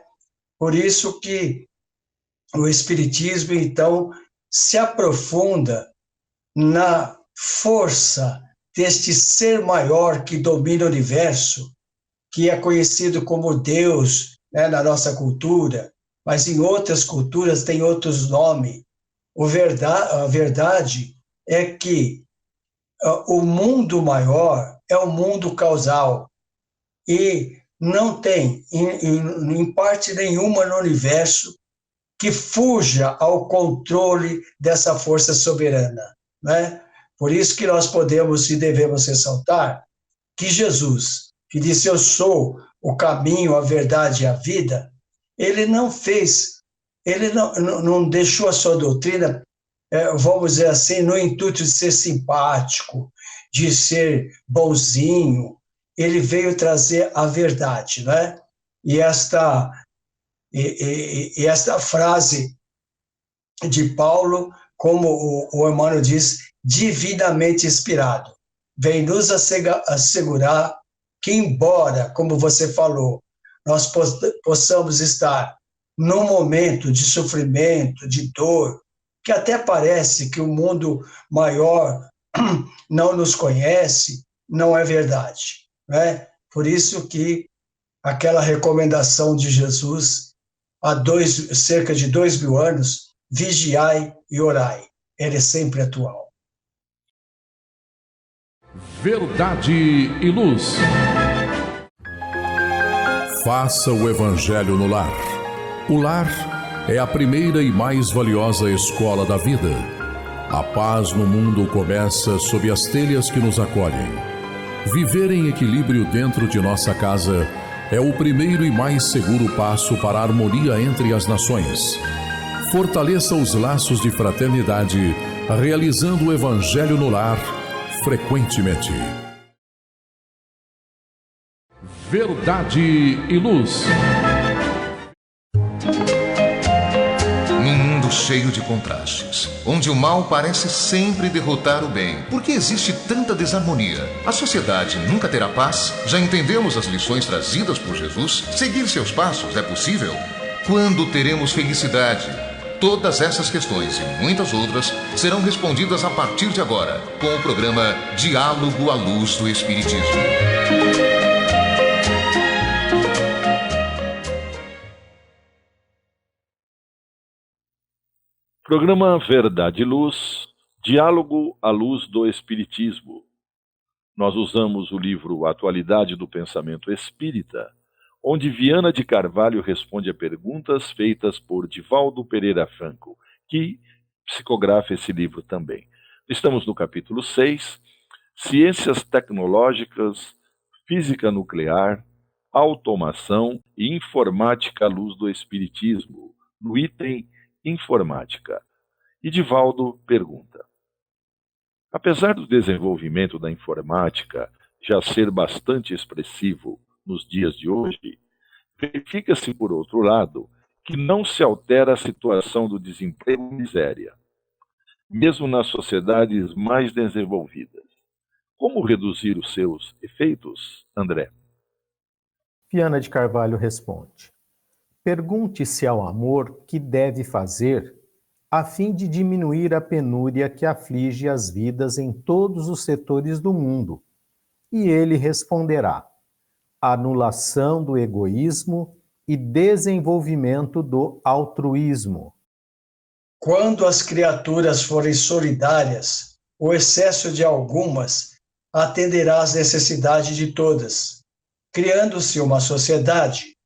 Por isso que o Espiritismo, então, se aprofunda na força deste ser maior que domina o universo, que é conhecido como Deus, né, na nossa cultura, mas em outras culturas tem outros nomes. A verdade é que o mundo maior é o mundo causal e não tem, em parte nenhuma no universo, que fuja ao controle dessa força soberana, né? Por isso que nós podemos e devemos ressaltar que Jesus, que disse: eu sou o caminho, a verdade e a vida, ele não fez, ele não deixou a sua doutrina, vamos dizer assim, no intuito de ser simpático, de ser bonzinho. Ele veio trazer a verdade, né? E esta frase de Paulo, como o Emmanuel diz, divinamente inspirado, vem nos assegurar que, embora, como você falou, nós possamos estar num momento de sofrimento, de dor, que até parece que o mundo maior não nos conhece, não é verdade, né? Por isso que aquela recomendação de Jesus há cerca de 2000 anos, vigiai e orai, ela é sempre atual. Verdade e luz. Faça o Evangelho no lar. O lar é a primeira e mais valiosa escola da vida. A paz no mundo começa sob as telhas que nos acolhem. Viver em equilíbrio dentro de nossa casa é o primeiro e mais seguro passo para a harmonia entre as nações. Fortaleça os laços de fraternidade, realizando o Evangelho no lar frequentemente. Verdade e luz. Num mundo cheio de contrastes, onde o mal parece sempre derrotar o bem, por que existe tanta desarmonia? A sociedade nunca terá paz? Já entendemos as lições trazidas por Jesus? Seguir seus passos é possível? Quando teremos felicidade? Todas essas questões e muitas outras serão respondidas a partir de agora, com o programa Diálogo à Luz do Espiritismo. Programa Verdade e Luz, Diálogo à Luz do Espiritismo. Nós usamos o livro Atualidade do Pensamento Espírita, onde Viana de Carvalho responde a perguntas feitas por Divaldo Pereira Franco, que psicografa esse livro também. Estamos no capítulo 6, Ciências Tecnológicas, Física Nuclear, Automação e Informática à Luz do Espiritismo, no item Informática. E Divaldo pergunta: apesar do desenvolvimento da informática já ser bastante expressivo nos dias de hoje, verifica-se, por outro lado, que não se altera a situação do desemprego e miséria, mesmo nas sociedades mais desenvolvidas. Como reduzir os seus efeitos, André? Viana de Carvalho responde: pergunte-se ao amor que deve fazer a fim de diminuir a penúria que aflige as vidas em todos os setores do mundo, E ele responderá: anulação do egoísmo e desenvolvimento do altruísmo. Quando as criaturas forem solidárias, o excesso de algumas atenderá às necessidades de todas, criando-se uma sociedade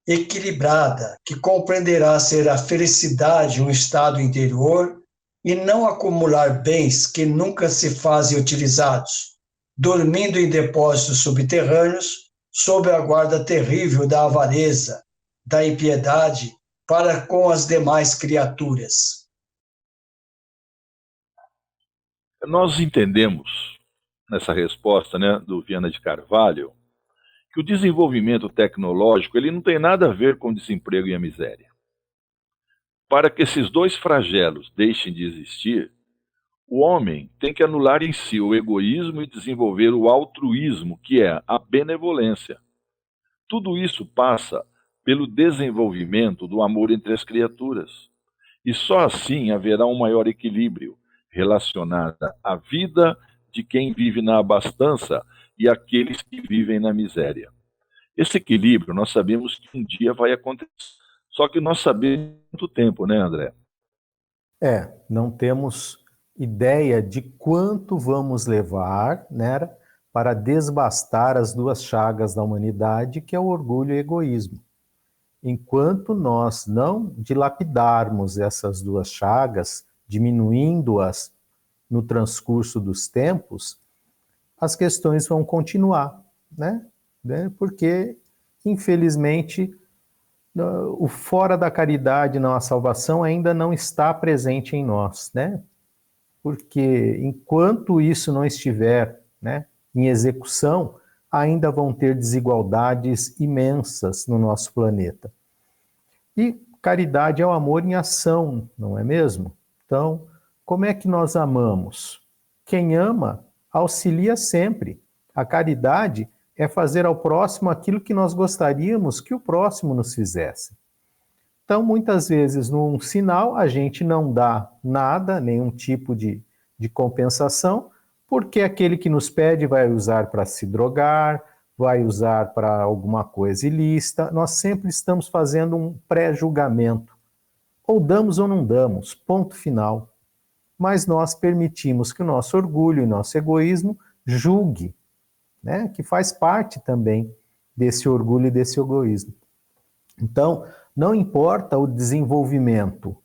equilibrada que compreenderá ser a felicidade um estado interior e não acumular bens que nunca se fazem utilizados, dormindo em depósitos subterrâneos sob a guarda terrível da avareza, da impiedade para com as demais criaturas. Nós entendemos, nessa resposta, né, do Viana de Carvalho, que o desenvolvimento tecnológico ele não tem nada a ver com o desemprego e a miséria. Para que esses dois flagelos deixem de existir, o homem tem que anular em si o egoísmo e desenvolver o altruísmo, que é a benevolência. Tudo isso passa pelo desenvolvimento do amor entre as criaturas. E só assim haverá um maior equilíbrio relacionado à vida de quem vive na abastança e aqueles que vivem na miséria. Esse equilíbrio nós sabemos que um dia vai acontecer. Só que nós sabemos quanto tempo, né, André? Não temos ideia de quanto vamos levar, né, para desbastar as duas chagas da humanidade, que é o orgulho e o egoísmo. Enquanto nós não dilapidarmos essas duas chagas, diminuindo-as no transcurso dos tempos, as questões vão continuar, né? Porque, infelizmente, o fora da caridade, não a salvação, ainda não está presente em nós, né? Porque enquanto isso não estiver, né, em execução, ainda vão ter desigualdades imensas no nosso planeta. E caridade é o amor em ação, não é mesmo? Então, como é que nós amamos? Quem ama, auxilia sempre. A caridade é fazer ao próximo aquilo que nós gostaríamos que o próximo nos fizesse. Então, muitas vezes, num sinal, a gente não dá nada, nenhum tipo de compensação, porque aquele que nos pede vai usar para se drogar, vai usar para alguma coisa ilícita. Nós sempre estamos fazendo um pré-julgamento. Ou damos ou não damos, ponto final. Mas nós permitimos que o nosso orgulho e nosso egoísmo julgue, né? Que faz parte também desse orgulho e desse egoísmo. Então, não importa o desenvolvimento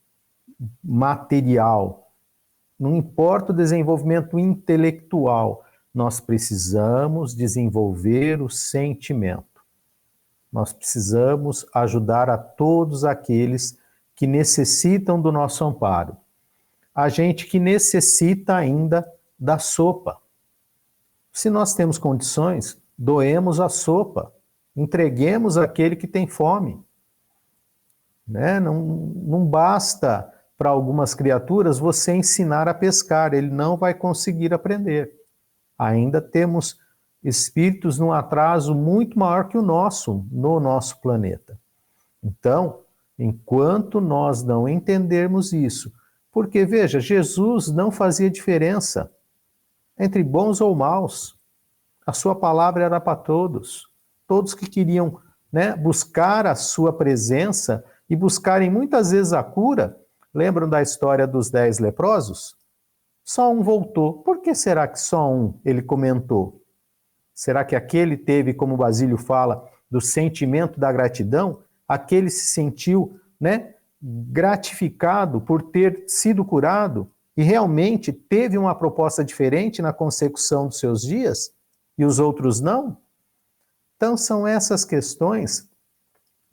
material, não importa o desenvolvimento intelectual, nós precisamos desenvolver o sentimento. Nós precisamos ajudar a todos aqueles que necessitam do nosso amparo. A gente que necessita ainda da sopa. Se nós temos condições, doemos a sopa, entreguemos àquele que tem fome. Né? Não basta para algumas criaturas você ensinar a pescar, ele não vai conseguir aprender. Ainda temos espíritos num atraso muito maior que o nosso, no nosso planeta. Então, enquanto nós não entendermos isso, porque, veja, Jesus não fazia diferença entre bons ou maus. A sua palavra era para todos. Todos que queriam, né, buscar a sua presença e buscarem muitas vezes a cura. Lembram da história dos 10 leprosos? Só um voltou. Por que será que só um ele comentou? Será que aquele teve, como o Basílio fala, do sentimento da gratidão? Aquele se sentiu, né, gratificado por ter sido curado e realmente teve uma proposta diferente na consecução dos seus dias e os outros não? Então são essas questões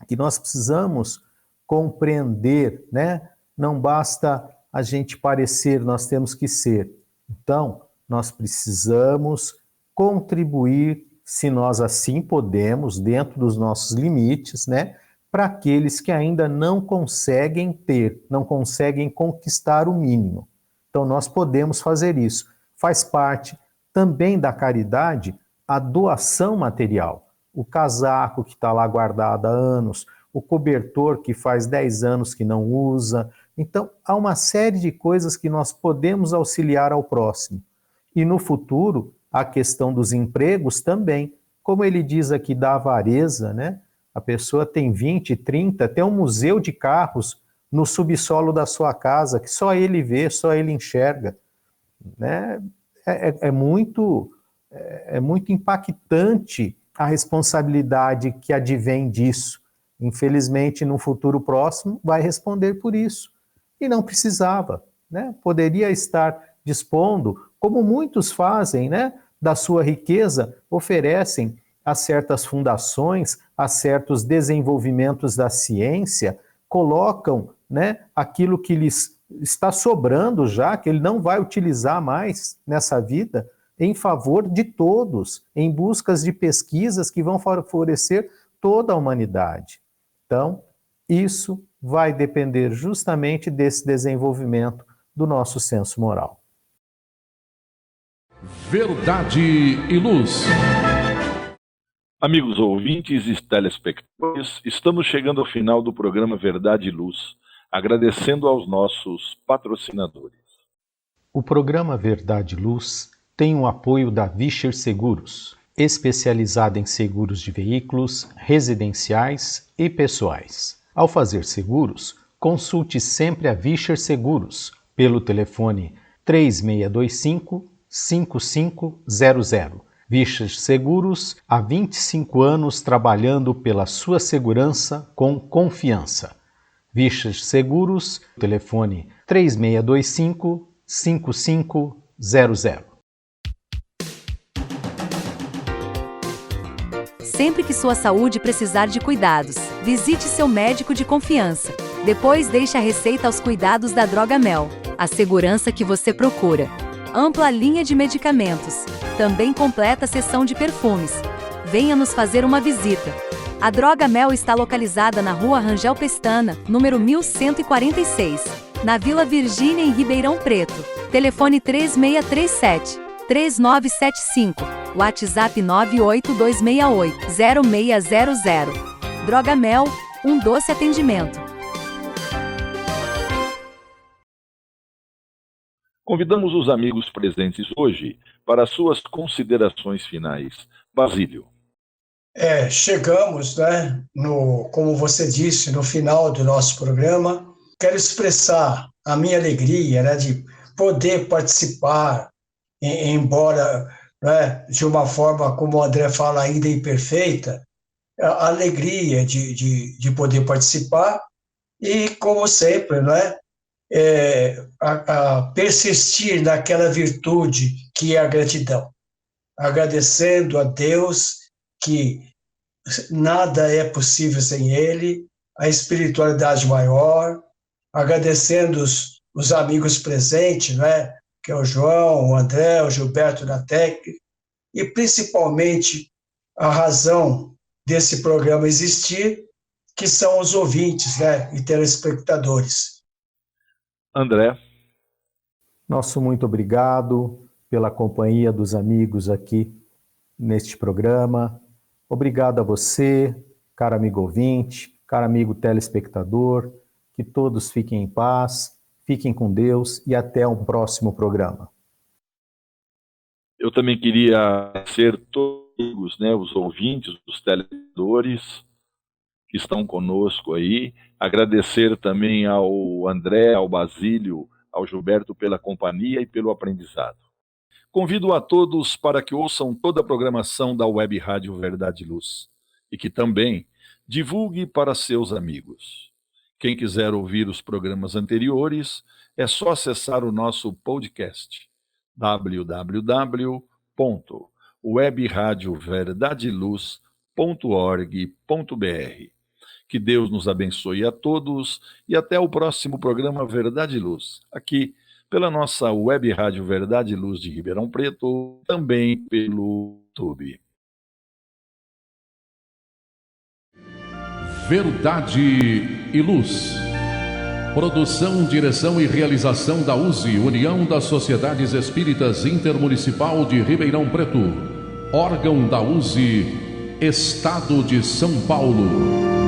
que nós precisamos compreender, né? Não basta a gente parecer, nós temos que ser. Então, nós precisamos contribuir, se nós assim podemos, dentro dos nossos limites, né? Para aqueles que ainda não conseguem ter, não conseguem conquistar o mínimo. Então, nós podemos fazer isso. Faz parte também da caridade a doação material. O casaco que está lá guardado há anos, o cobertor que faz 10 anos que não usa. Então, há uma série de coisas que nós podemos auxiliar ao próximo. E no futuro, A questão dos empregos também. Como ele diz aqui da avareza, né? A pessoa tem 20, 30, tem um museu de carros no subsolo da sua casa, que só ele vê, só ele enxerga. Né? É muito impactante a responsabilidade que advém disso. Infelizmente, no futuro próximo, vai responder por isso. E não precisava, né? Poderia estar dispondo, como muitos fazem, né? Da sua riqueza, oferecem a certas fundações, a certos desenvolvimentos da ciência, colocam, né, aquilo que lhes está sobrando já, que ele não vai utilizar mais nessa vida, em favor de todos, em buscas de pesquisas que vão favorecer toda a humanidade. Então, isso vai depender justamente desse desenvolvimento do nosso senso moral. Verdade e Luz. Amigos ouvintes e telespectadores, estamos chegando ao final do programa Verdade e Luz, agradecendo aos nossos patrocinadores. O programa Verdade e Luz tem o apoio da Vischer Seguros, especializada em seguros de veículos, residenciais e pessoais. Ao fazer seguros, consulte sempre a Vischer Seguros pelo telefone 3625-5500. Vischer Seguros, há 25 anos trabalhando pela sua segurança com confiança. Vischer Seguros, telefone 3625-5500. Sempre que sua saúde precisar de cuidados, visite seu médico de confiança. Depois deixe a receita aos cuidados da Droga Mel, a segurança que você procura. Ampla linha de medicamentos. Também completa a seção de perfumes. Venha nos fazer uma visita. A Droga Mel está localizada na Rua Rangel Pestana, número 1146, na Vila Virgínia, em Ribeirão Preto. Telefone 3637-3975. WhatsApp 98268-0600. Droga Mel, um doce atendimento. Convidamos os amigos presentes hoje para suas considerações finais. Basílio. Chegamos, né, como você disse, no final do nosso programa. Quero expressar a minha alegria, né, de poder participar, embora, né, de uma forma, como o André fala, ainda imperfeita, a alegria de poder participar e, como sempre, né, a persistir naquela virtude que é a gratidão, agradecendo a Deus que nada é possível sem Ele, a espiritualidade maior, agradecendo os amigos presentes, né, que é o João, o André, o Gilberto da técnica, e principalmente a razão desse programa existir, que são os ouvintes, né, e telespectadores. André. Nosso muito obrigado pela companhia dos amigos aqui neste programa. Obrigado a você, caro amigo ouvinte, caro amigo telespectador. Que todos fiquem em paz, fiquem com Deus e até um próximo programa. Eu também queria agradecer todos, né, os ouvintes, os telespectadores que estão conosco aí. Agradecer também ao André, ao Basílio, ao Gilberto pela companhia e pelo aprendizado. Convido a todos para que ouçam toda a programação da Web Rádio Verdade e Luz e que também divulgue para seus amigos. Quem quiser ouvir os programas anteriores, é só acessar o nosso podcast www.webradioverdadeluz.org.br. Que Deus nos abençoe a todos e até o próximo programa Verdade e Luz, aqui pela nossa Web Rádio Verdade e Luz de Ribeirão Preto, também pelo YouTube. Verdade e Luz. Produção, direção e realização da USE, União das Sociedades Espíritas Intermunicipal de Ribeirão Preto. Órgão da USE, Estado de São Paulo.